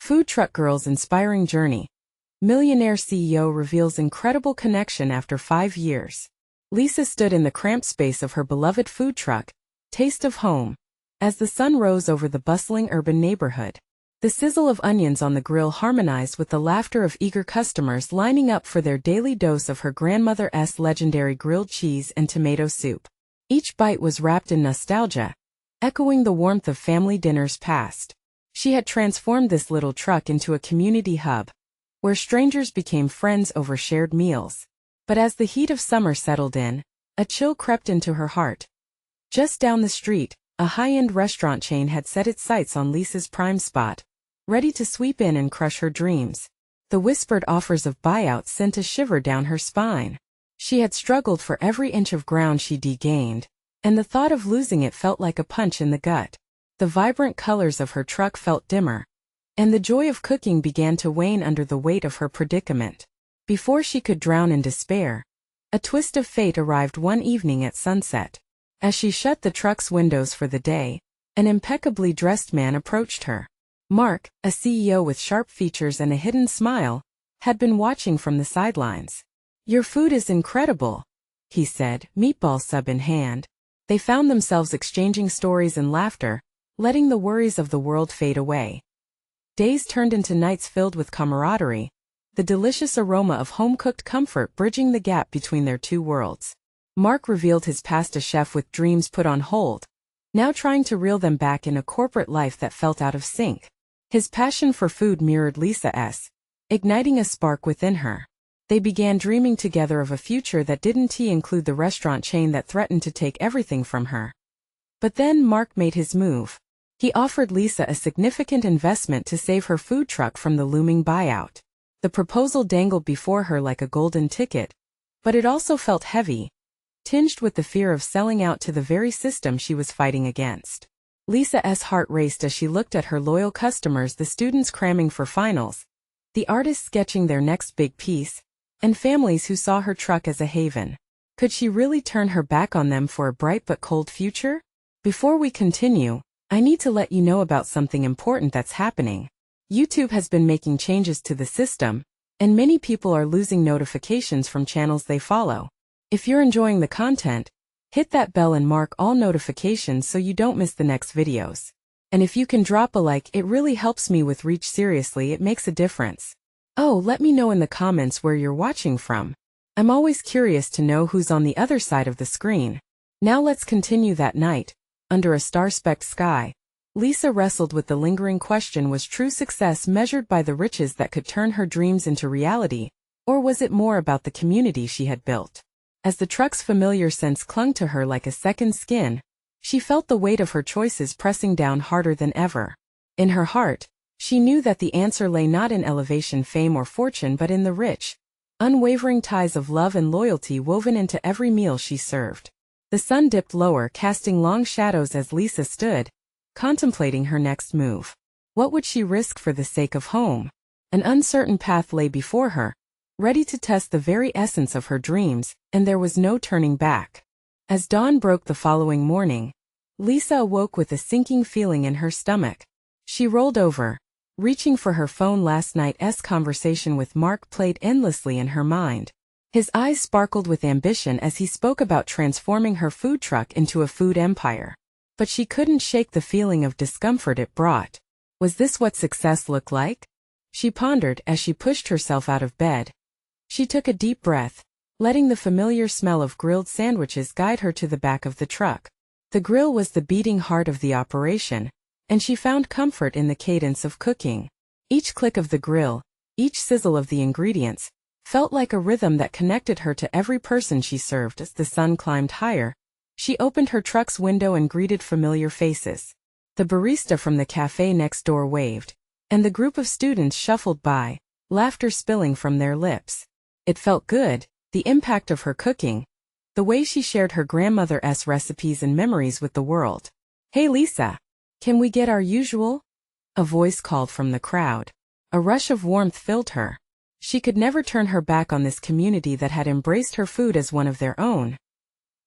Food truck girl's inspiring journey. Millionaire CEO reveals incredible connection after 5 years. Lisa stood in the cramped space of her beloved food truck, Taste of Home, as the sun rose over the bustling urban neighborhood. The sizzle of onions on the grill harmonized with the laughter of eager customers lining up for their daily dose of her grandmother's legendary grilled cheese and tomato soup. Each bite was wrapped in nostalgia, echoing the warmth of family dinners past. She had transformed this little truck into a community hub, where strangers became friends over shared meals. But as the heat of summer settled in, a chill crept into her heart. Just down the street, a high-end restaurant chain had set its sights on Lisa's prime spot, ready to sweep in and crush her dreams. The whispered offers of buyouts sent a shiver down her spine. She had struggled for every inch of ground she'd gained, and the thought of losing it felt like a punch in the gut. The vibrant colors of her truck felt dimmer, and the joy of cooking began to wane under the weight of her predicament. Before she could drown in despair, a twist of fate arrived one evening at sunset. As she shut the truck's windows for the day, an impeccably dressed man approached her. Mark, a CEO with sharp features and a hidden smile, had been watching from the sidelines. "Your food is incredible," he said, meatball sub in hand. They found themselves exchanging stories and laughter, letting the worries of the world fade away. Days turned into nights filled with camaraderie, the delicious aroma of home-cooked comfort bridging the gap between their two worlds. Mark revealed his past as chef with dreams put on hold, now trying to reel them back in a corporate life that felt out of sync. His passion for food mirrored Lisa's, igniting a spark within her. They began dreaming together of a future that didn't include the restaurant chain that threatened to take everything from her. But then Mark made his move. He offered Lisa a significant investment to save her food truck from the looming buyout. The proposal dangled before her like a golden ticket, but it also felt heavy, tinged with the fear of selling out to the very system she was fighting against. Lisa's heart raced as she looked at her loyal customers, the students cramming for finals, the artists sketching their next big piece, and families who saw her truck as a haven. Could she really turn her back on them for a bright but cold future? Before we continue, I need to let you know about something important that's happening. YouTube has been making changes to the system, and many people are losing notifications from channels they follow. If you're enjoying the content, hit that bell and mark all notifications so you don't miss the next videos. And if you can drop a like, it really helps me with reach. Seriously, it makes a difference. Oh, let me know in the comments where you're watching from. I'm always curious to know who's on the other side of the screen. Now let's continue. That night, under a star-specked sky, Lisa wrestled with the lingering question: was true success measured by the riches that could turn her dreams into reality, or was it more about the community she had built? As the truck's familiar scents clung to her like a second skin, she felt the weight of her choices pressing down harder than ever. In her heart, she knew that the answer lay not in elevation, fame, or fortune, but in the rich, unwavering ties of love and loyalty woven into every meal she served. The sun dipped lower, casting long shadows as Lisa stood, contemplating her next move. What would she risk for the sake of home? An uncertain path lay before her, ready to test the very essence of her dreams, and there was no turning back. As dawn broke the following morning, Lisa awoke with a sinking feeling in her stomach. She rolled over, reaching for her phone. Last night's conversation with Mark played endlessly in her mind. His eyes sparkled with ambition as he spoke about transforming her food truck into a food empire. But she couldn't shake the feeling of discomfort it brought. Was this what success looked like? She pondered as she pushed herself out of bed. She took a deep breath, letting the familiar smell of grilled sandwiches guide her to the back of the truck. The grill was the beating heart of the operation, and she found comfort in the cadence of cooking. Each click of the grill, each sizzle of the ingredients, felt like a rhythm that connected her to every person she served. As the sun climbed higher, she opened her truck's window and greeted familiar faces. The barista from the cafe next door waved, and the group of students shuffled by, laughter spilling from their lips. It felt good, the impact of her cooking, the way she shared her grandmother's recipes and memories with the world. "Hey Lisa, can we get our usual?" a voice called from the crowd. A rush of warmth filled her. She could never turn her back on this community that had embraced her food as one of their own.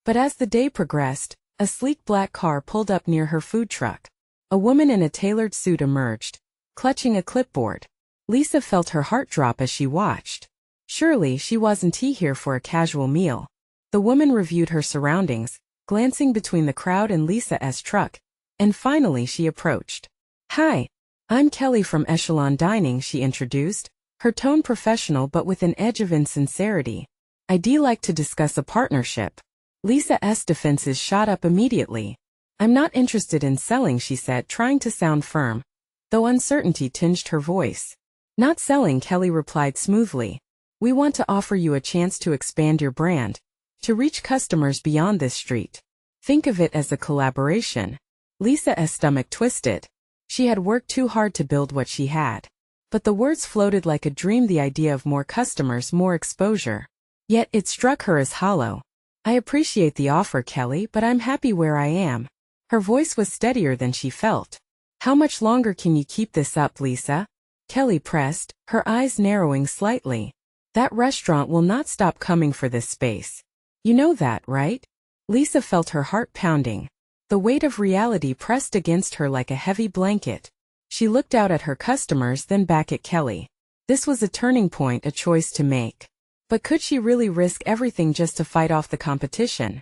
But as the day progressed, a sleek black car pulled up near her food truck. A woman in a tailored suit emerged, clutching a clipboard. Lisa felt her heart drop as she watched. Surely she wasn't here for a casual meal. The woman reviewed her surroundings, glancing between the crowd and Lisa's truck, and finally she approached. "Hi, I'm Kelly from Echelon Dining," she introduced, her tone professional but with an edge of insincerity. "I'd like to discuss a partnership." Lisa's defenses shot up immediately. "I'm not interested in selling," she said, trying to sound firm, though uncertainty tinged her voice. "Not selling," Kelly replied smoothly. "We want to offer you a chance to expand your brand, to reach customers beyond this street. Think of it as a collaboration." Lisa's stomach twisted. She had worked too hard to build what she had. But the words floated like a dream, the idea of more customers, more exposure. Yet it struck her as hollow. "I appreciate the offer, Kelly, but I'm happy where I am." Her voice was steadier than she felt. "How much longer can you keep this up, Lisa?" Kelly pressed, her eyes narrowing slightly. "That restaurant will not stop coming for this space. You know that, right?" Lisa felt her heart pounding. The weight of reality pressed against her like a heavy blanket. She looked out at her customers, then back at Kelly. This was a turning point, a choice to make. But could she really risk everything just to fight off the competition?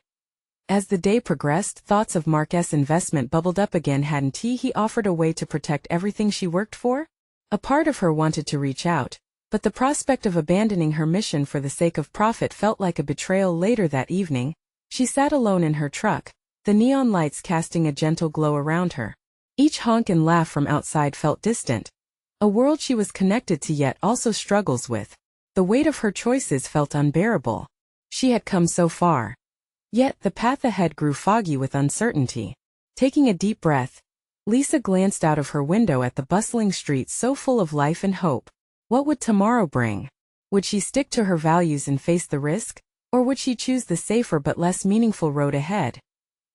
As the day progressed, thoughts of Mark's investment bubbled up again. Hadn't he offered a way to protect everything she worked for? A part of her wanted to reach out, but the prospect of abandoning her mission for the sake of profit felt like a betrayal. Later that evening, she sat alone in her truck, the neon lights casting a gentle glow around her. Each honk and laugh from outside felt distant. A world she was connected to yet also struggles with. The weight of her choices felt unbearable. She had come so far. Yet the path ahead grew foggy with uncertainty. Taking a deep breath, Lisa glanced out of her window at the bustling streets so full of life and hope. What would tomorrow bring? Would she stick to her values and face the risk, or would she choose the safer but less meaningful road ahead?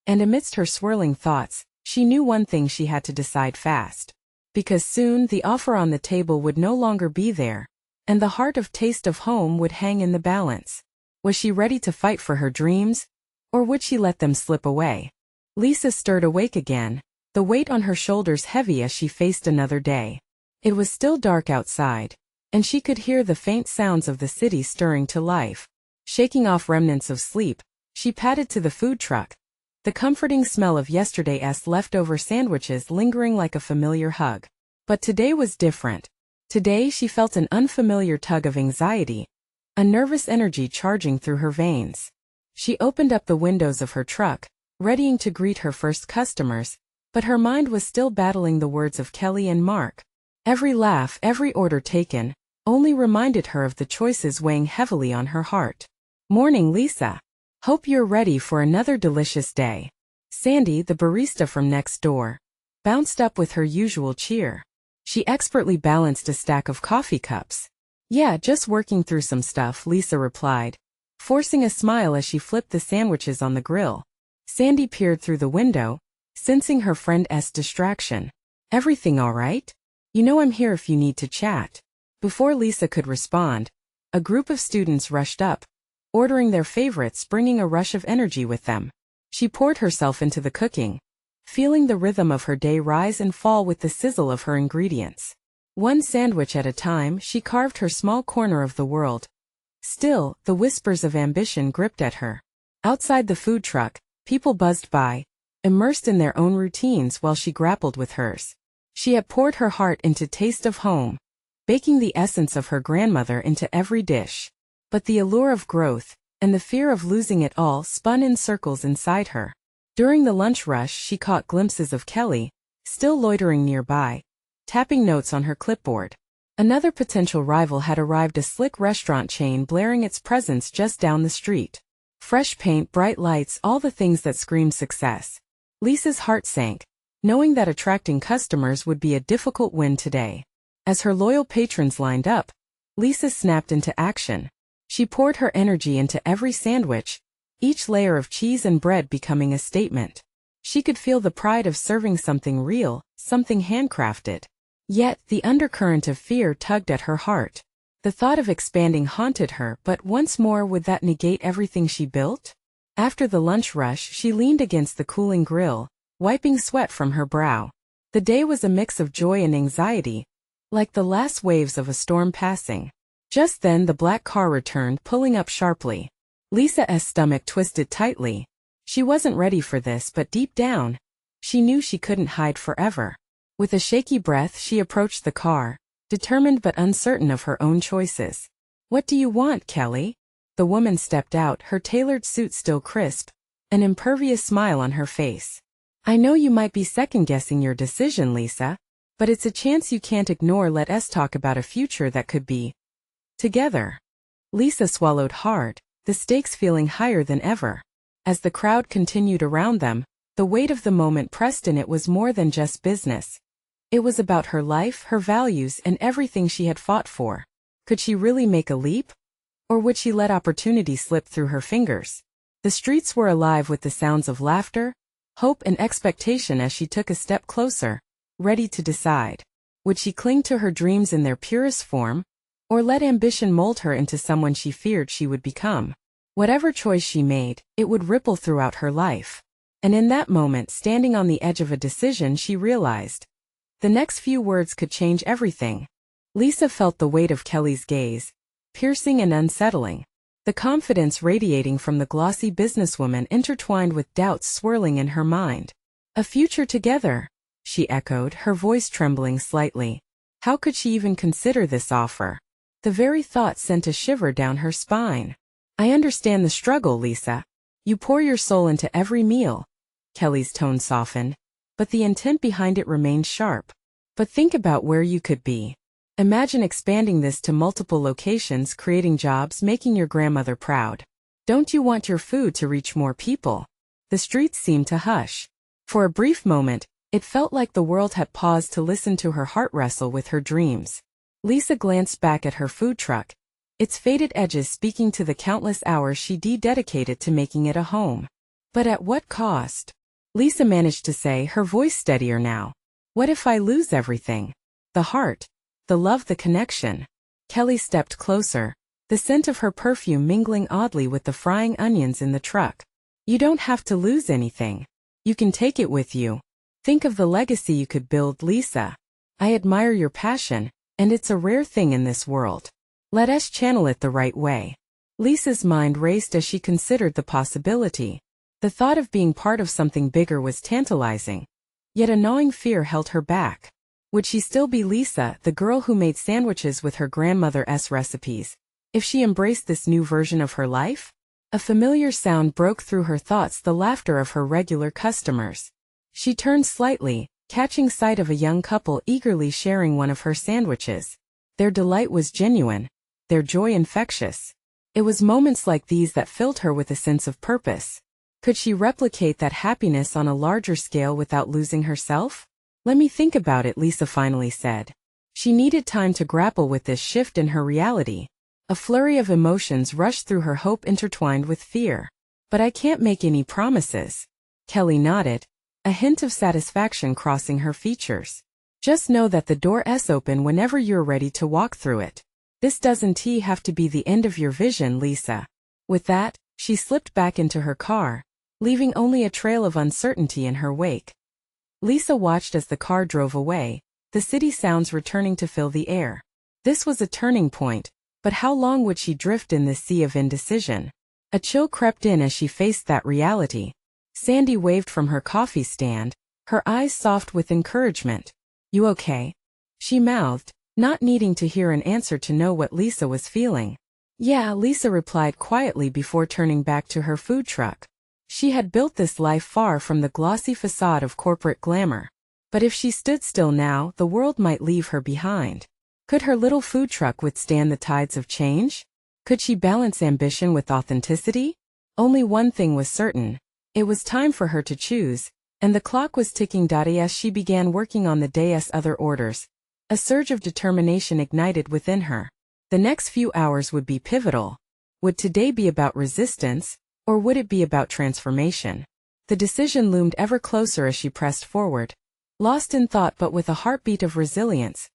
And amidst her swirling thoughts, she knew one thing: she had to decide fast. Because soon the offer on the table would no longer be there, and the heart of taste of home would hang in the balance. Was she ready to fight for her dreams, or would she let them slip away? Lisa stirred awake again, the weight on her shoulders heavy as she faced another day. It was still dark outside, and she could hear the faint sounds of the city stirring to life. Shaking off remnants of sleep, she padded to the food truck, the comforting smell of yesterday's leftover sandwiches lingering like a familiar hug. But today was different. Today she felt an unfamiliar tug of anxiety, a nervous energy charging through her veins. She opened up the windows of her truck, readying to greet her first customers, but her mind was still battling the words of Kelly and Mark. Every laugh, every order taken, only reminded her of the choices weighing heavily on her heart. "Morning, Lisa. Hope you're ready for another delicious day." Sandy, the barista from next door, bounced up with her usual cheer. She expertly balanced a stack of coffee cups. "Yeah, just working through some stuff," Lisa replied, forcing a smile as she flipped the sandwiches on the grill. Sandy peered through the window, sensing her friend's distraction. "Everything all right? You know I'm here if you need to chat." Before Lisa could respond, a group of students rushed up, ordering their favorites, bringing a rush of energy with them. She poured herself into the cooking, feeling the rhythm of her day rise and fall with the sizzle of her ingredients. One sandwich at a time, she carved her small corner of the world. Still, the whispers of ambition gripped at her. Outside the food truck, people buzzed by, immersed in their own routines while she grappled with hers. She had poured her heart into taste of home, baking the essence of her grandmother into every dish. But the allure of growth, and the fear of losing it all spun in circles inside her. During the lunch rush she caught glimpses of Kelly, still loitering nearby, tapping notes on her clipboard. Another potential rival had arrived, a slick restaurant chain blaring its presence just down the street. Fresh paint, bright lights, all the things that screamed success. Lisa's heart sank, knowing that attracting customers would be a difficult win today. As her loyal patrons lined up, Lisa snapped into action. She poured her energy into every sandwich, each layer of cheese and bread becoming a statement. She could feel the pride of serving something real, something handcrafted. Yet, the undercurrent of fear tugged at her heart. The thought of expanding haunted her, but once more, would that negate everything she built? After the lunch rush, she leaned against the cooling grill, wiping sweat from her brow. The day was a mix of joy and anxiety, like the last waves of a storm passing. Just then the black car returned, pulling up sharply. Lisa's stomach twisted tightly. She wasn't ready for this, but deep down, she knew she couldn't hide forever. With a shaky breath, she approached the car, determined but uncertain of her own choices. "What do you want, Kelly?" The woman stepped out, her tailored suit still crisp, an impervious smile on her face. "I know you might be second-guessing your decision, Lisa, but it's a chance you can't ignore. Let us talk about a future that could be together." Lisa swallowed hard, the stakes feeling higher than ever. As the crowd continued around them, the weight of the moment pressed in. It was more than just business. It was about her life, her values, and everything she had fought for. Could she really make a leap? Or would she let opportunity slip through her fingers? The streets were alive with the sounds of laughter, hope, and expectation as she took a step closer, ready to decide. Would she cling to her dreams in their purest form, or let ambition mold her into someone she feared she would become? Whatever choice she made, it would ripple throughout her life. And in that moment, standing on the edge of a decision, she realized the next few words could change everything. Lisa felt the weight of Kelly's gaze, piercing and unsettling. The confidence radiating from the glossy businesswoman intertwined with doubts swirling in her mind. "A future together," she echoed, her voice trembling slightly. How could she even consider this offer? The very thought sent a shiver down her spine. "I understand the struggle, Lisa. You pour your soul into every meal." Kelly's tone softened, but the intent behind it remained sharp. "But think about where you could be. Imagine expanding this to multiple locations, creating jobs, making your grandmother proud. Don't you want your food to reach more people?" The streets seemed to hush. For a brief moment, it felt like the world had paused to listen to her heart wrestle with her dreams. Lisa glanced back at her food truck, its faded edges speaking to the countless hours she dedicated to making it a home. "But at what cost?" Lisa managed to say, her voice steadier now. "What if I lose everything? The heart, the love, the connection?" Kelly stepped closer, the scent of her perfume mingling oddly with the frying onions in the truck. "You don't have to lose anything. You can take it with you. Think of the legacy you could build, Lisa. I admire your passion, and it's a rare thing in this world. Let us channel it the right way." Lisa's mind raced as she considered the possibility. The thought of being part of something bigger was tantalizing, yet a gnawing fear held her back. Would she still be Lisa, the girl who made sandwiches with her grandmother's recipes, if she embraced this new version of her life? A familiar sound broke through her thoughts, the laughter of her regular customers. She turned slightly, catching sight of a young couple eagerly sharing one of her sandwiches. Their delight was genuine, their joy infectious. It was moments like these that filled her with a sense of purpose. Could she replicate that happiness on a larger scale without losing herself? "Let me think about it," Lisa finally said. She needed time to grapple with this shift in her reality. A flurry of emotions rushed through her, hope intertwined with fear. "But I can't make any promises." Kelly nodded, a hint of satisfaction crossing her features. "Just know that the door's open whenever you're ready to walk through it. This doesn't have to be the end of your vision, Lisa." With that, she slipped back into her car, leaving only a trail of uncertainty in her wake. Lisa watched as the car drove away, the city sounds returning to fill the air. This was a turning point, but how long would she drift in this sea of indecision? A chill crept in as she faced that reality. Sandy waved from her coffee stand, her eyes soft with encouragement. "You okay?" she mouthed, not needing to hear an answer to know what Lisa was feeling. "Yeah," Lisa replied quietly before turning back to her food truck. She had built this life far from the glossy facade of corporate glamour. But if she stood still now, the world might leave her behind. Could her little food truck withstand the tides of change? Could she balance ambition with authenticity? Only one thing was certain. It was time for her to choose, and the clock was ticking. As she began working on the day's other orders, a surge of determination ignited within her. The next few hours would be pivotal. Would today be about resistance, or would it be about transformation? The decision loomed ever closer as she pressed forward, lost in thought but with a heartbeat of resilience.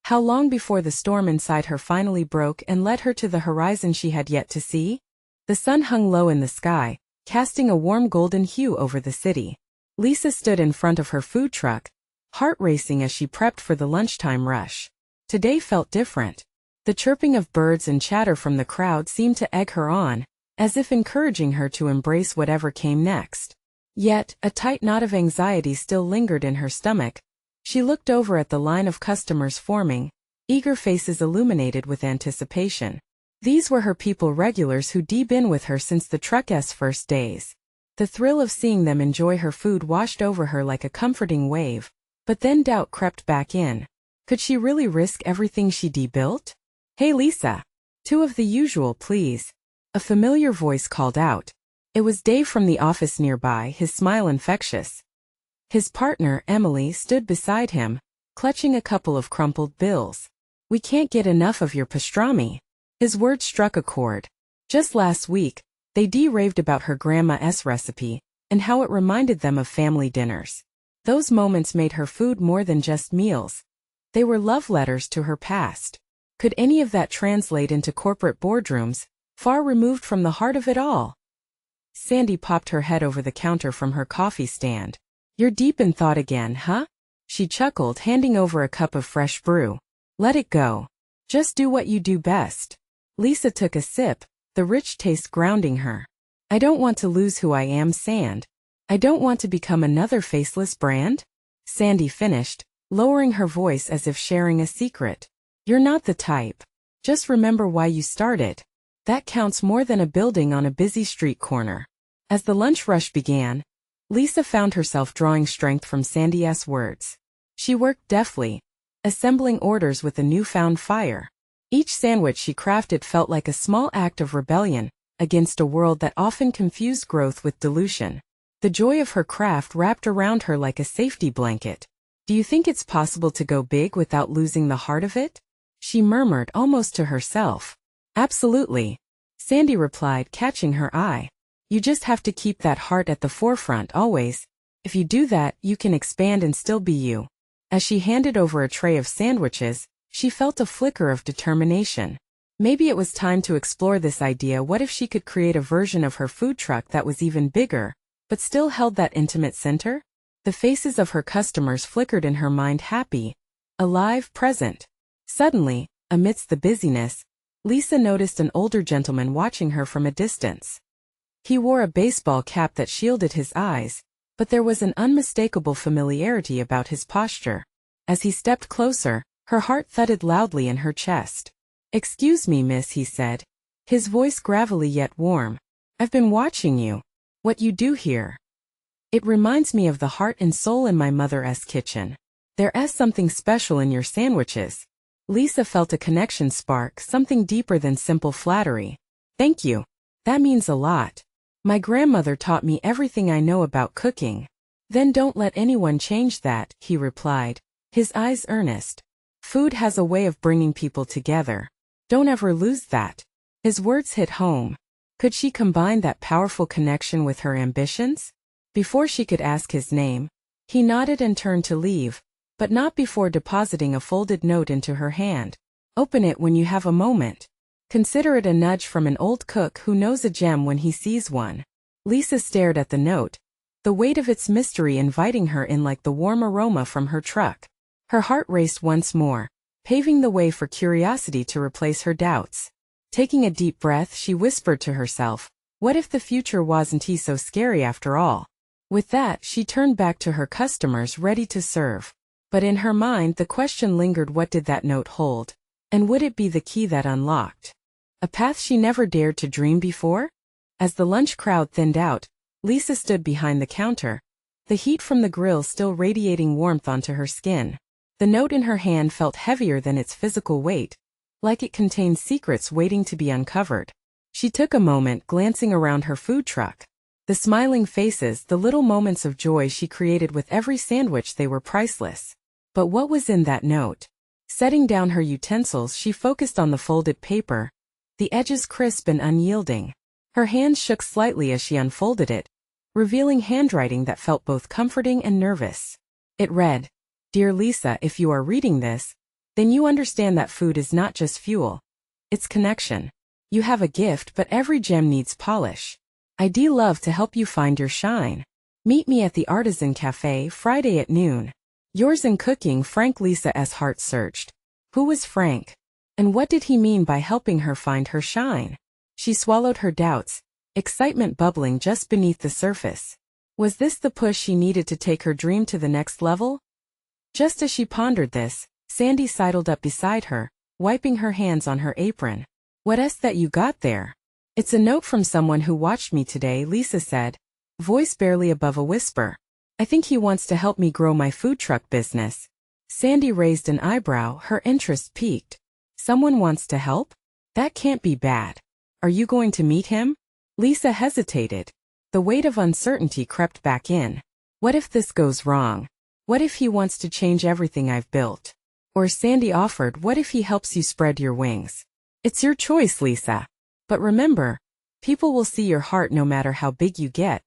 How long before the storm inside her finally broke and led her to the horizon she had yet to see? The sun hung low in the sky, casting a warm golden hue over the city. Lisa stood in front of her food truck, heart racing as she prepped for the lunchtime rush. Today felt different. The chirping of birds and chatter from the crowd seemed to egg her on, as if encouraging her to embrace whatever came next. Yet, a tight knot of anxiety still lingered in her stomach. She looked over at the line of customers forming, eager faces illuminated with anticipation. These were her people regulars who'd been with her since the truck's first days. The thrill of seeing them enjoy her food washed over her like a comforting wave, but then doubt crept back in. Could she really risk everything she'd built? "Hey Lisa. Two of the usual, please." A familiar voice called out. It was Dave from the office nearby, his smile infectious. His partner, Emily, stood beside him, clutching a couple of crumpled bills. "We can't get enough of your pastrami." His words struck a chord. Just last week, they raved about her grandma's recipe, and how it reminded them of family dinners. Those moments made her food more than just meals. They were love letters to her past. Could any of that translate into corporate boardrooms, far removed from the heart of it all? Sandy popped her head over the counter from her coffee stand. "You're deep in thought again, huh?" She chuckled, handing over a cup of fresh brew. "Let it go. Just do what you do best." Lisa took a sip, the rich taste grounding her. "I don't want to lose who I am, Sand. I don't want to become another faceless brand." Sandy finished, lowering her voice as if sharing a secret. "You're not the type. Just remember why you started. That counts more than a building on a busy street corner." As the lunch rush began, Lisa found herself drawing strength from Sandy's words. She worked deftly, assembling orders with a newfound fire. Each sandwich she crafted felt like a small act of rebellion against a world that often confused growth with dilution. The joy of her craft wrapped around her like a safety blanket. "Do you think it's possible to go big without losing the heart of it?" she murmured almost to herself. "Absolutely," Sandy replied, catching her eye. "You just have to keep that heart at the forefront always. If you do that, you can expand and still be you." As she handed over a tray of sandwiches, she felt a flicker of determination. Maybe it was time to explore this idea. What if she could create a version of her food truck that was even bigger, but still held that intimate center? The faces of her customers flickered in her mind, happy, alive, present. Suddenly, amidst the busyness, Lisa noticed an older gentleman watching her from a distance. He wore a baseball cap that shielded his eyes, but there was an unmistakable familiarity about his posture. As he stepped closer, her heart thudded loudly in her chest. "Excuse me, miss," he said, his voice gravelly yet warm. "I've been watching you. What you do here. It reminds me of the heart and soul in my mother's kitchen. There's something special in your sandwiches." Lisa felt a connection spark, something deeper than simple flattery. "Thank you. That means a lot. My grandmother taught me everything I know about cooking." "Then don't let anyone change that," he replied, his eyes earnest. "Food has a way of bringing people together. Don't ever lose that." His words hit home. Could she combine that powerful connection with her ambitions? Before she could ask his name, he nodded and turned to leave, but not before depositing a folded note into her hand. "Open it when you have a moment. Consider it a nudge from an old cook who knows a gem when he sees one." Lisa stared at the note, the weight of its mystery inviting her in like the warm aroma from her truck. Her heart raced once more, paving the way for curiosity to replace her doubts. Taking a deep breath, she whispered to herself, "What if the future wasn't so scary after all?" With that, she turned back to her customers, ready to serve. But in her mind, the question lingered: what did that note hold? And would it be the key that unlocked a path she never dared to dream before? As the lunch crowd thinned out, Lisa stood behind the counter, the heat from the grill still radiating warmth onto her skin. The note in her hand felt heavier than its physical weight, like it contained secrets waiting to be uncovered. She took a moment, glancing around her food truck. The smiling faces, the little moments of joy she created with every sandwich, they were priceless. But what was in that note? Setting down her utensils, she focused on the folded paper, the edges crisp and unyielding. Her hands shook slightly as she unfolded it, revealing handwriting that felt both comforting and nervous. It read, "Dear Lisa, if you are reading this, then you understand that food is not just fuel. It's connection. You have a gift, but every gem needs polish. I'd love to help you find your shine. Meet me at the Artisan Cafe Friday at noon. Yours in cooking, Frank. Lisa's heart surged. Who was Frank? And what did he mean by helping her find her shine? She swallowed her doubts, excitement bubbling just beneath the surface. Was this the push she needed to take her dream to the next level? Just as she pondered this, Sandy sidled up beside her, wiping her hands on her apron. What's that you got there? It's a note from someone who watched me today, Lisa said, voice barely above a whisper. I think he wants to help me grow my food truck business. Sandy raised an eyebrow, her interest piqued. Someone wants to help? That can't be bad. Are you going to meet him? Lisa hesitated. The weight of uncertainty crept back in. What if this goes wrong? What if he wants to change everything I've built? Or Sandy offered, what if he helps you spread your wings? It's your choice, Lisa. But remember, people will see your heart no matter how big you get,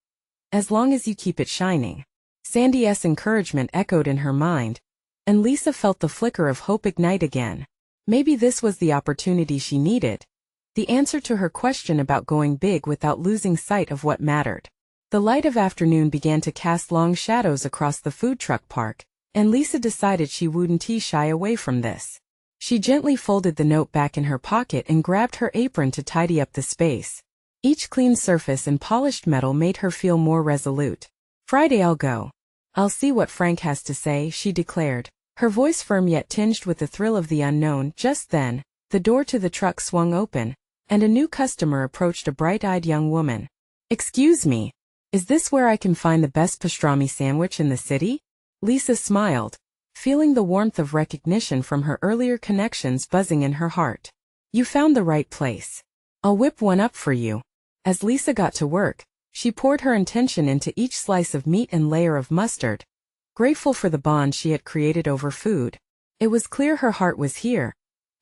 as long as you keep it shining. Sandy's encouragement echoed in her mind, and Lisa felt the flicker of hope ignite again. Maybe this was the opportunity she needed, the answer to her question about going big without losing sight of what mattered. The light of afternoon began to cast long shadows across the food truck park, and Lisa decided she wouldn't shy away from this. She gently folded the note back in her pocket and grabbed her apron to tidy up the space. Each clean surface and polished metal made her feel more resolute. Friday I'll go. I'll see what Frank has to say, she declared, her voice firm yet tinged with the thrill of the unknown. Just then, the door to the truck swung open, and a new customer approached, a bright-eyed young woman. Excuse me, is this where I can find the best pastrami sandwich in the city? Lisa smiled, feeling the warmth of recognition from her earlier connections buzzing in her heart. You found the right place. I'll whip one up for you. As Lisa got to work, she poured her intention into each slice of meat and layer of mustard, grateful for the bond she had created over food. It was clear her heart was here,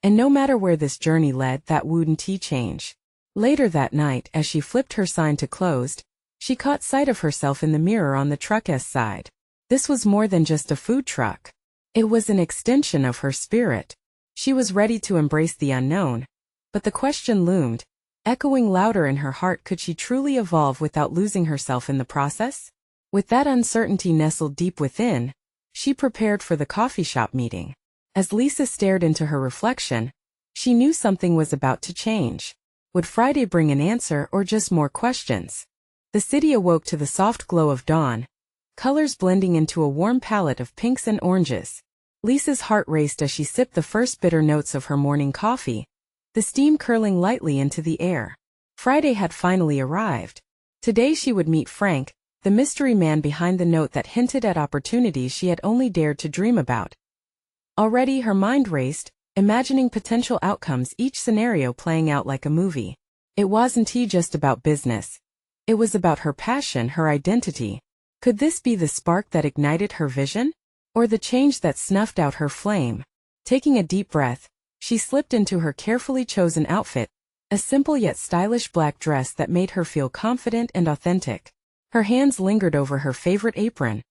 and no matter where this journey led, that wouldn't change. Later that night, as she flipped her sign to closed, she caught sight of herself in the mirror on the truck's side. This was more than just a food truck. It was an extension of her spirit. She was ready to embrace the unknown, but the question loomed, echoing louder in her heart: could she truly evolve without losing herself in the process? With that uncertainty nestled deep within, she prepared for the coffee shop meeting. As Lisa stared into her reflection, she knew something was about to change. Would Friday bring an answer or just more questions? The city awoke to the soft glow of dawn, colors blending into a warm palette of pinks and oranges. Lisa's heart raced as she sipped the first bitter notes of her morning coffee, the steam curling lightly into the air. Friday had finally arrived. Today she would meet Frank, the mystery man behind the note that hinted at opportunities she had only dared to dream about. Already her mind raced, imagining potential outcomes, each scenario playing out like a movie. It wasn't just about business. It was about her passion, her identity. Could this be the spark that ignited her vision? Or the change that snuffed out her flame? Taking a deep breath, she slipped into her carefully chosen outfit, a simple yet stylish black dress that made her feel confident and authentic. Her hands lingered over her favorite apron,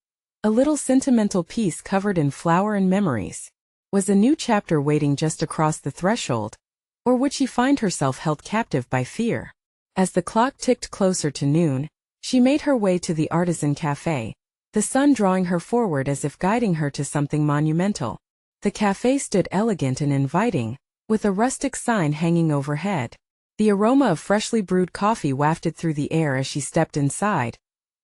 a little sentimental piece covered in flower and memories. Was a new chapter waiting just across the threshold? Or would she find herself held captive by fear? As the clock ticked closer to noon, she made her way to the Artisan Cafe, the sun drawing her forward as if guiding her to something monumental. The cafe stood elegant and inviting, with a rustic sign hanging overhead. The aroma of freshly brewed coffee wafted through the air as she stepped inside,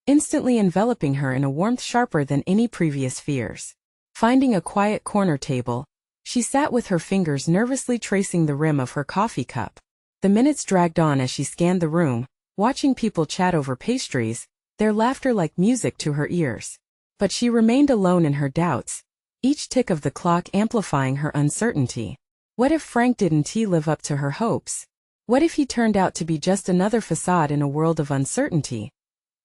instantly enveloping her in a warmth sharper than any previous fears. Finding a quiet corner table, she sat with her fingers nervously tracing the rim of her coffee cup. The minutes dragged on as she scanned the room, watching people chat over pastries, their laughter like music to her ears. But she remained alone in her doubts, each tick of the clock amplifying her uncertainty. What if Frank didn't live up to her hopes? What if he turned out to be just another facade in a world of uncertainty?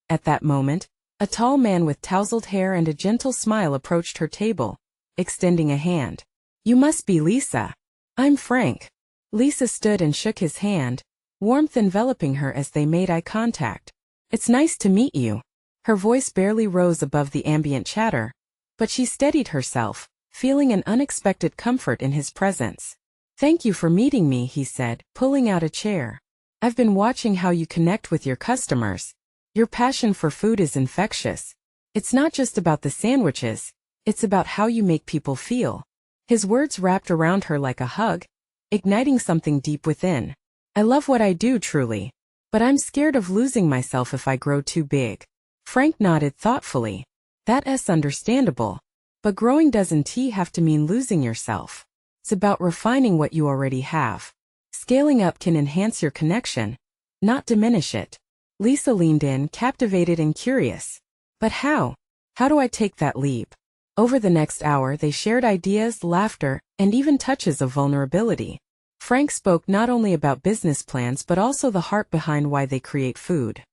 At that moment, a tall man with tousled hair and a gentle smile approached her table, extending a hand. You must be Lisa. I'm Frank. Lisa stood and shook his hand, warmth enveloping her as they made eye contact. It's nice to meet you. Her voice barely rose above the ambient chatter, but she steadied herself, feeling an unexpected comfort in his presence. Thank you for meeting me, he said, pulling out a chair. I've been watching how you connect with your customers. Your passion for food is infectious. It's not just about the sandwiches, It's about how you make people feel. His words wrapped around her like a hug, igniting something deep within. I love what I do truly. But I'm scared of losing myself if I grow too big. Frank nodded thoughtfully. That's understandable. But growing doesn't have to mean losing yourself. It's about refining what you already have. Scaling up can enhance your connection, not diminish it. Lisa leaned in, captivated and curious. But how? How do I take that leap? Over the next hour they shared ideas, laughter, and even touches of vulnerability. Frank spoke not only about business plans but also the heart behind why they create food.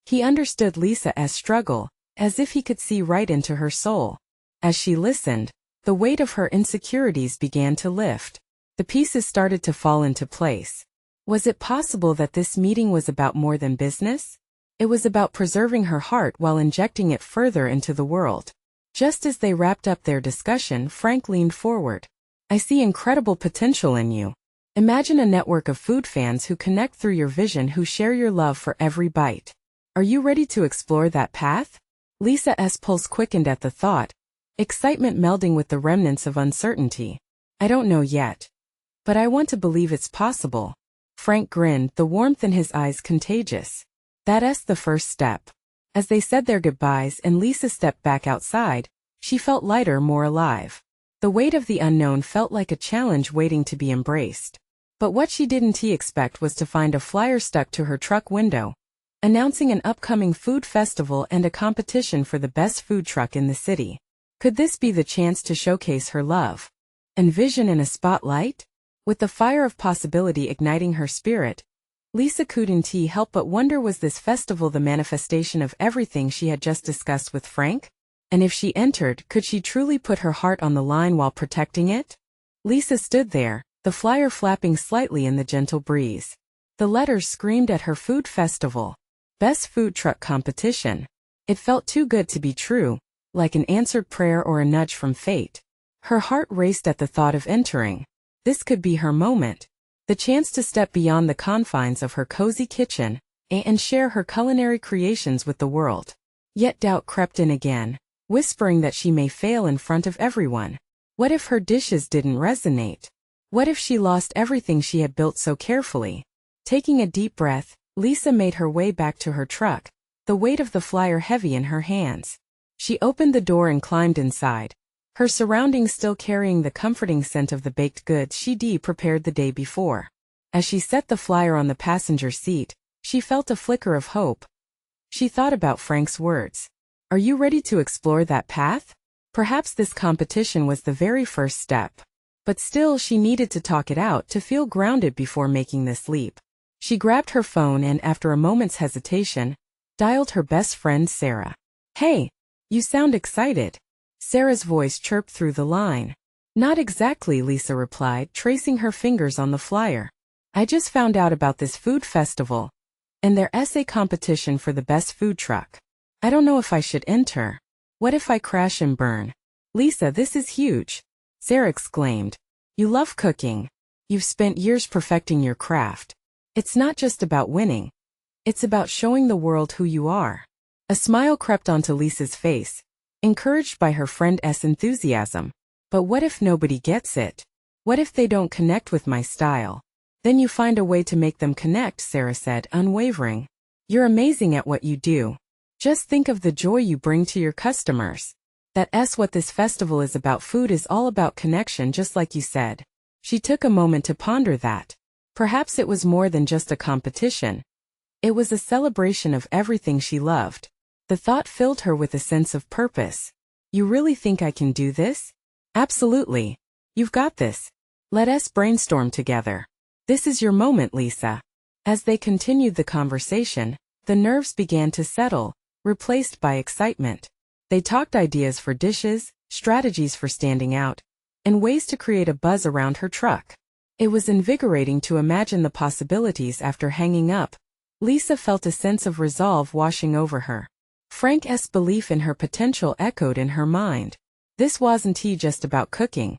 He understood Lisa's struggle, as if he could see right into her soul. As she listened, the weight of her insecurities began to lift. The pieces started to fall into place. Was it possible that this meeting was about more than business? It was about preserving her heart while injecting it further into the world. Just as they wrapped up their discussion, Frank leaned forward. I see incredible potential in you. Imagine a network of food fans who connect through your vision, who share your love for every bite. Are you ready to explore that path? Lisa's pulse quickened at the thought, excitement melding with the remnants of uncertainty. I don't know yet. But I want to believe it's possible. Frank grinned, the warmth in his eyes contagious. That's the first step. As they said their goodbyes and Lisa stepped back outside, she felt lighter, more alive. The weight of the unknown felt like a challenge waiting to be embraced. But what she didn't expect was to find a flyer stuck to her truck window, announcing an upcoming food festival and a competition for the best food truck in the city. Could this be the chance to showcase her love and vision in a spotlight? With the fire of possibility igniting her spirit, Lisa couldn't help but wonder, was this festival the manifestation of everything she had just discussed with Frank? And if she entered, could she truly put her heart on the line while protecting it? Lisa stood there, the flyer flapping slightly in the gentle breeze. The letters screamed at her: food festival. Best food truck competition. It felt too good to be true, like an answered prayer or a nudge from fate. Her heart raced at the thought of entering. This could be her moment. The chance to step beyond the confines of her cozy kitchen and share her culinary creations with the world. Yet doubt crept in again, whispering that she may fail in front of everyone. What if her dishes didn't resonate? What if she lost everything she had built so carefully? Taking a deep breath, Lisa made her way back to her truck, the weight of the flyer heavy in her hands. She opened the door and climbed inside, her surroundings still carrying the comforting scent of the baked goods she'd prepared the day before. As she set the flyer on the passenger seat, she felt a flicker of hope. She thought about Frank's words. Are you ready to explore that path? Perhaps this competition was the very first step. But still, she needed to talk it out to feel grounded before making this leap. She grabbed her phone and, after a moment's hesitation, dialed her best friend Sarah. Hey, you sound excited. Sarah's voice chirped through the line. Not exactly, Lisa replied, tracing her fingers on the flyer. I just found out about this food festival and their essay competition for the best food truck. I don't know if I should enter. What if I crash and burn? Lisa, this is huge. Sarah exclaimed. You love cooking. You've spent years perfecting your craft. It's not just about winning. It's about showing the world who you are. A smile crept onto Lisa's face, encouraged by her friend's enthusiasm. But what if nobody gets it? What if they don't connect with my style? Then you find a way to make them connect, Sarah said, unwavering. You're amazing at what you do. Just think of the joy you bring to your customers. That's what this festival is about. Food is all about connection, just like you said. She took a moment to ponder that. Perhaps it was more than just a competition. It was a celebration of everything she loved. The thought filled her with a sense of purpose. You really think I can do this? Absolutely. You've got this. Let us brainstorm together. This is your moment, Lisa. As they continued the conversation, the nerves began to settle, replaced by excitement. They talked ideas for dishes, strategies for standing out, and ways to create a buzz around her truck. It was invigorating to imagine the possibilities. After hanging up, Lisa felt a sense of resolve washing over her. Frank's belief in her potential echoed in her mind. This wasn't just about cooking.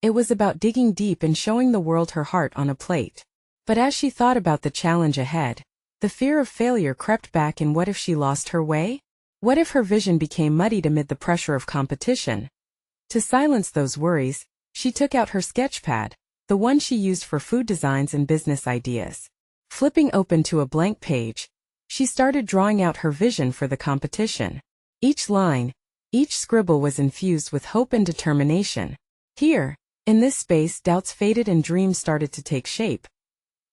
It was about digging deep and showing the world her heart on a plate. But as she thought about the challenge ahead, the fear of failure crept back. And what if she lost her way? What if her vision became muddied amid the pressure of competition? To silence those worries, she took out her sketch pad, the one she used for food designs and business ideas. Flipping open to a blank page, she started drawing out her vision for the competition. Each line, each scribble was infused with hope and determination. Here, in this space, doubts faded and dreams started to take shape.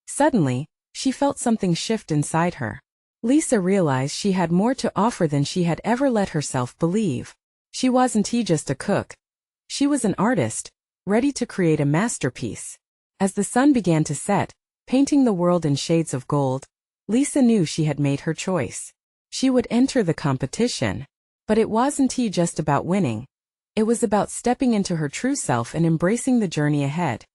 Suddenly, she felt something shift inside her. Lisa realized she had more to offer than she had ever let herself believe. She wasn't just a cook. She was an artist, ready to create a masterpiece. As the sun began to set, painting the world in shades of gold, Lisa knew she had made her choice. She would enter the competition. But it wasn't just about winning. It was about stepping into her true self and embracing the journey ahead.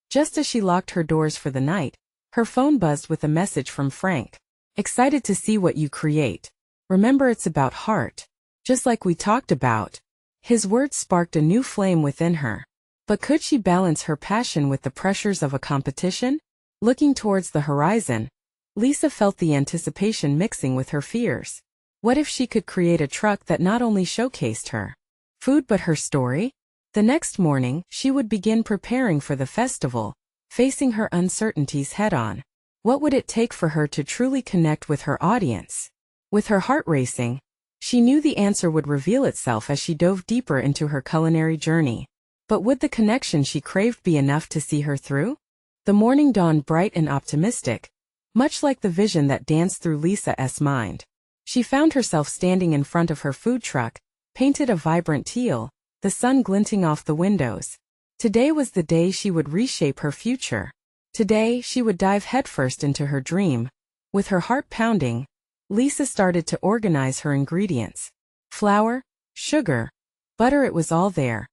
Just as she locked her doors for the night, her phone buzzed with a message from Frank. Excited to see what you create. Remember, it's about heart. Just like we talked about. His words sparked a new flame within her. But could she balance her passion with the pressures of a competition? Looking towards the horizon, Lisa felt the anticipation mixing with her fears. What if she could create a truck that not only showcased her food but her story? The next morning, she would begin preparing for the festival, facing her uncertainties head-on. What would it take for her to truly connect with her audience? With her heart racing, she knew the answer would reveal itself as she dove deeper into her culinary journey. But would the connection she craved be enough to see her through? The morning dawned bright and optimistic, much like the vision that danced through Lisa's mind. She found herself standing in front of her food truck, painted a vibrant teal, the sun glinting off the windows. Today was the day she would reshape her future. Today, she would dive headfirst into her dream. With her heart pounding, Lisa started to organize her ingredients. Flour, sugar, butter, it was all there,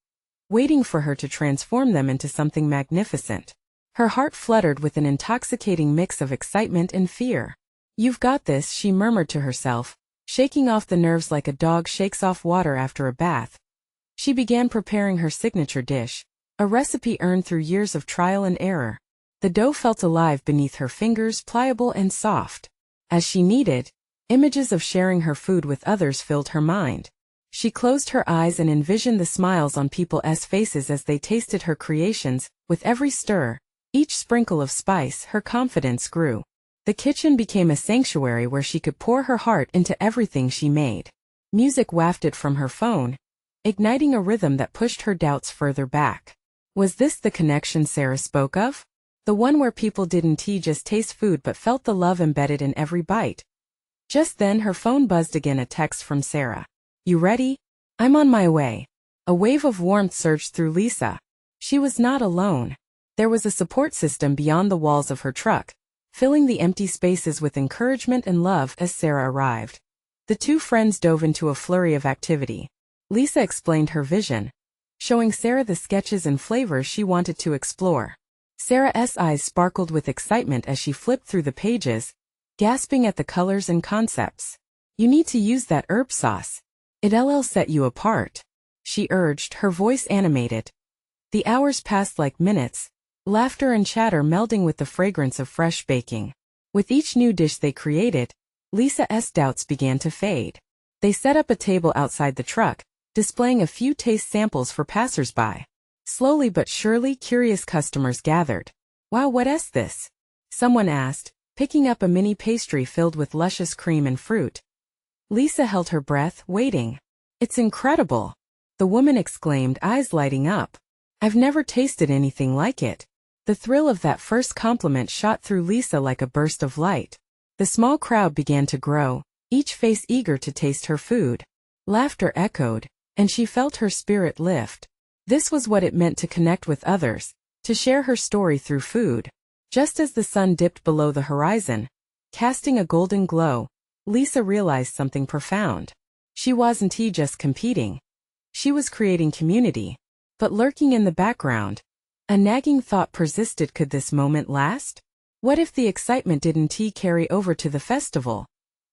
waiting for her to transform them into something magnificent. Her heart fluttered with an intoxicating mix of excitement and fear. "You've got this," she murmured to herself, shaking off the nerves like a dog shakes off water after a bath. She began preparing her signature dish, a recipe earned through years of trial and error. The dough felt alive beneath her fingers, pliable and soft. As she kneaded, images of sharing her food with others filled her mind. She closed her eyes and envisioned the smiles on people's faces as they tasted her creations. With every stir, each sprinkle of spice, her confidence grew. The kitchen became a sanctuary where she could pour her heart into everything she made. Music wafted from her phone, igniting a rhythm that pushed her doubts further back. Was this the connection Sarah spoke of? The one where people didn't just taste food but felt the love embedded in every bite. Just then her phone buzzed again, a text from Sarah. "You ready? I'm on my way." A wave of warmth surged through Lisa. She was not alone. There was a support system beyond the walls of her truck, filling the empty spaces with encouragement and love. As Sarah arrived, the two friends dove into a flurry of activity. Lisa explained her vision, showing Sarah the sketches and flavors she wanted to explore. Sarah's eyes sparkled with excitement as she flipped through the pages, gasping at the colors and concepts. "You need to use that herb sauce. It'll set you apart," she urged, her voice animated. The hours passed like minutes, laughter and chatter melding with the fragrance of fresh baking. With each new dish they created, Lisa's doubts began to fade. They set up a table outside the truck, displaying a few taste samples for passers-by. Slowly but surely, curious customers gathered. "Wow, what's this?" someone asked, picking up a mini pastry filled with luscious cream and fruit. Lisa held her breath, waiting. "It's incredible," the woman exclaimed, eyes lighting up. "I've never tasted anything like it." The thrill of that first compliment shot through Lisa like a burst of light. The small crowd began to grow, each face eager to taste her food. Laughter echoed, and she felt her spirit lift. This was what it meant to connect with others, to share her story through food. Just as the sun dipped below the horizon, casting a golden glow, Lisa realized something profound. She wasn't just competing. She was creating community. But lurking in the background, a nagging thought persisted. Could this moment last? What if the excitement didn't carry over to the festival?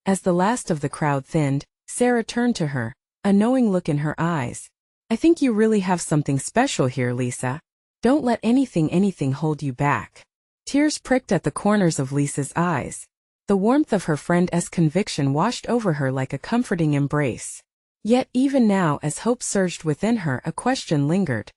As the last of the crowd thinned, Sarah turned to her, a knowing look in her eyes. "I think you really have something special here, Lisa. Don't let anything hold you back." Tears pricked at the corners of Lisa's eyes. The warmth of her friend's conviction washed over her like a comforting embrace. Yet even now, as hope surged within her, a question lingered.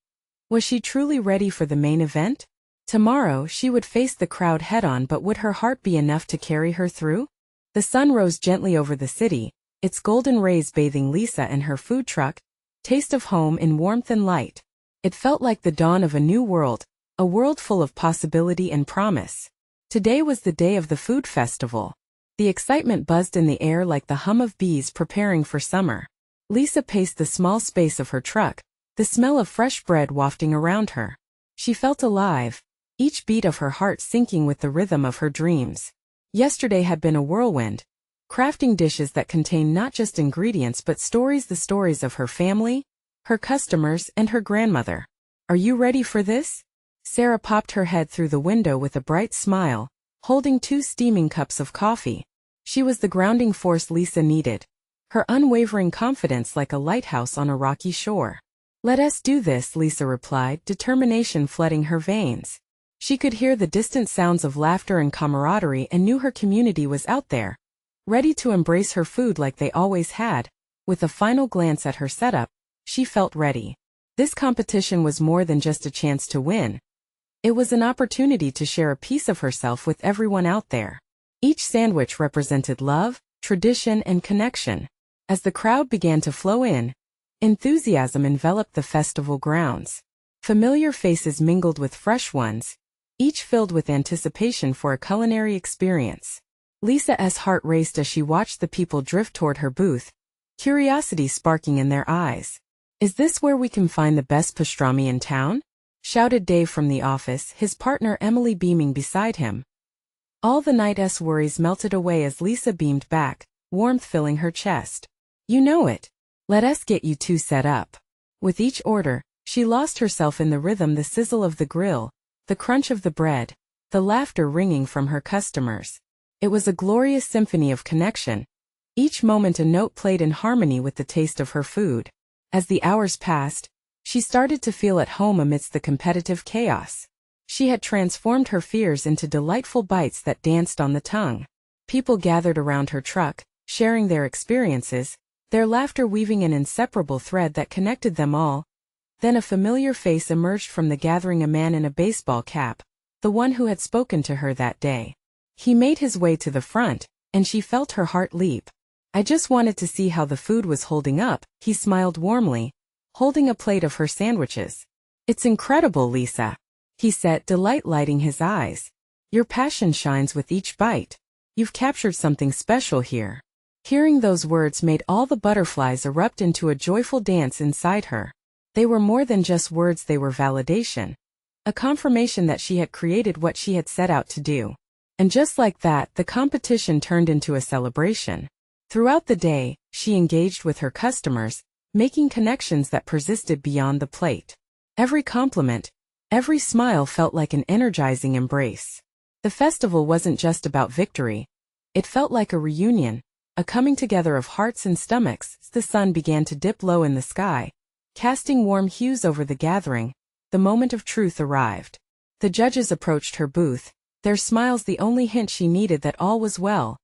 Was she truly ready for the main event? Tomorrow she would face the crowd head-on, but would her heart be enough to carry her through? The sun rose gently over the city, its golden rays bathing Lisa and her food truck, taste of home in warmth and light. It felt like the dawn of a new world, a world full of possibility and promise. Today was the day of the food festival. The excitement buzzed in the air like the hum of bees preparing for summer. Lisa paced the small space of her truck, the smell of fresh bread wafting around her. She felt alive, each beat of her heart syncing with the rhythm of her dreams. Yesterday had been a whirlwind, crafting dishes that contained not just ingredients but stories, the stories of her family, her customers, and her grandmother. Are you ready for this? Sarah popped her head through the window with a bright smile, holding 2 steaming cups of coffee. She was the grounding force Lisa needed, her unwavering confidence like a lighthouse on a rocky shore. Let us do this, Lisa replied, determination flooding her veins. She could hear the distant sounds of laughter and camaraderie and knew her community was out there, ready to embrace her food like they always had. With a final glance at her setup, she felt ready. This competition was more than just a chance to win. It was an opportunity to share a piece of herself with everyone out there. Each sandwich represented love, tradition, and connection. As the crowd began to flow in, enthusiasm enveloped the festival grounds. Familiar faces mingled with fresh ones, each filled with anticipation for a culinary experience. Lisa's heart raced as she watched the people drift toward her booth, curiosity sparking in their eyes. Is this where we can find the best pastrami in town? Shouted Dave from the office, his partner Emily beaming beside him. All the night's worries melted away as Lisa beamed back, warmth filling her chest. You know it. Let us get you 2 set up. With each order, she lost herself in the rhythm, the sizzle of the grill, the crunch of the bread, the laughter ringing from her customers. It was a glorious symphony of connection, each moment a note played in harmony with the taste of her food. As the hours passed, she started to feel at home amidst the competitive chaos. She had transformed her fears into delightful bites that danced on the tongue. People gathered around her truck, sharing their experiences, their laughter weaving an inseparable thread that connected them all. Then a familiar face emerged from the gathering, a man in a baseball cap, the one who had spoken to her that day. He made his way to the front, and she felt her heart leap. I just wanted to see how the food was holding up, he smiled warmly, holding a plate of her sandwiches. It's incredible, Lisa, he said, delight lighting his eyes. Your passion shines with each bite. You've captured something special here. Hearing those words made all the butterflies erupt into a joyful dance inside her. They were more than just words, they were validation. A confirmation that she had created what she had set out to do. And just like that, the competition turned into a celebration. Throughout the day, she engaged with her customers, making connections that persisted beyond the plate. Every compliment, every smile felt like an energizing embrace. The festival wasn't just about victory. It felt like a reunion, a coming together of hearts and stomachs. The sun began to dip low in the sky, casting warm hues over the gathering. The moment of truth arrived. The judges approached her booth, their smiles the only hint she needed that all was well.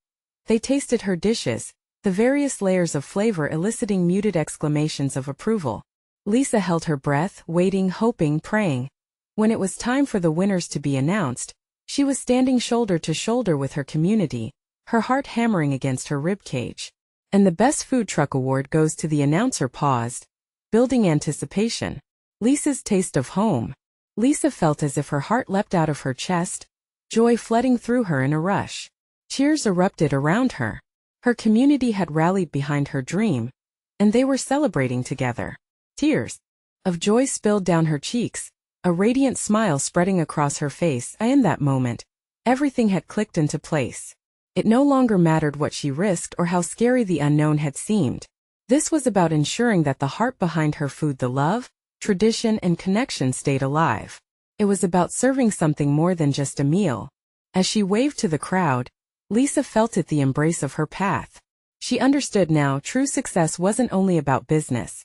They tasted her dishes, the various layers of flavor eliciting muted exclamations of approval. Lisa held her breath, waiting, hoping, praying. When it was time for the winners to be announced, she was standing shoulder to shoulder with her community, her heart hammering against her ribcage. And the Best Food Truck Award goes to the announcer paused, building anticipation. Lisa's taste of home. Lisa felt as if her heart leapt out of her chest, joy flooding through her in a rush. Cheers erupted around her. Her community had rallied behind her dream, and they were celebrating together. Tears of joy spilled down her cheeks, a radiant smile spreading across her face. In that moment, everything had clicked into place. It no longer mattered what she risked or how scary the unknown had seemed. This was about ensuring that the heart behind her food, the love, tradition, and connection stayed alive. It was about serving something more than just a meal. As she waved to the crowd, Lisa felt it, the embrace of her path. She understood now true success wasn't only about business.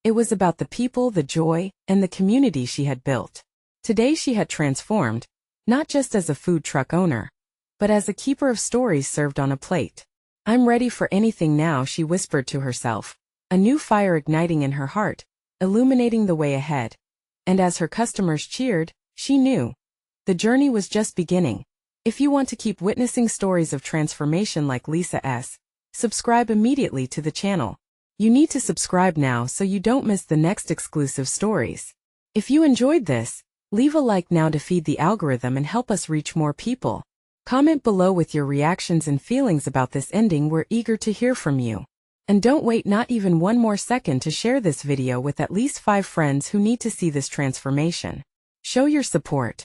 It was about the people, the joy, and the community she had built. Today she had transformed, not just as a food truck owner, but as a keeper of stories served on a plate. I'm ready for anything now, she whispered to herself, a new fire igniting in her heart, illuminating the way ahead. And as her customers cheered, she knew the journey was just beginning. If you want to keep witnessing stories of transformation like Lisa's, subscribe immediately to the channel. You need to subscribe now so you don't miss the next exclusive stories. If you enjoyed this, leave a like now to feed the algorithm and help us reach more people. Comment below with your reactions and feelings about this ending. We're eager to hear from you. And don't wait not even one more second to share this video with at least 5 friends who need to see this transformation. Show your support.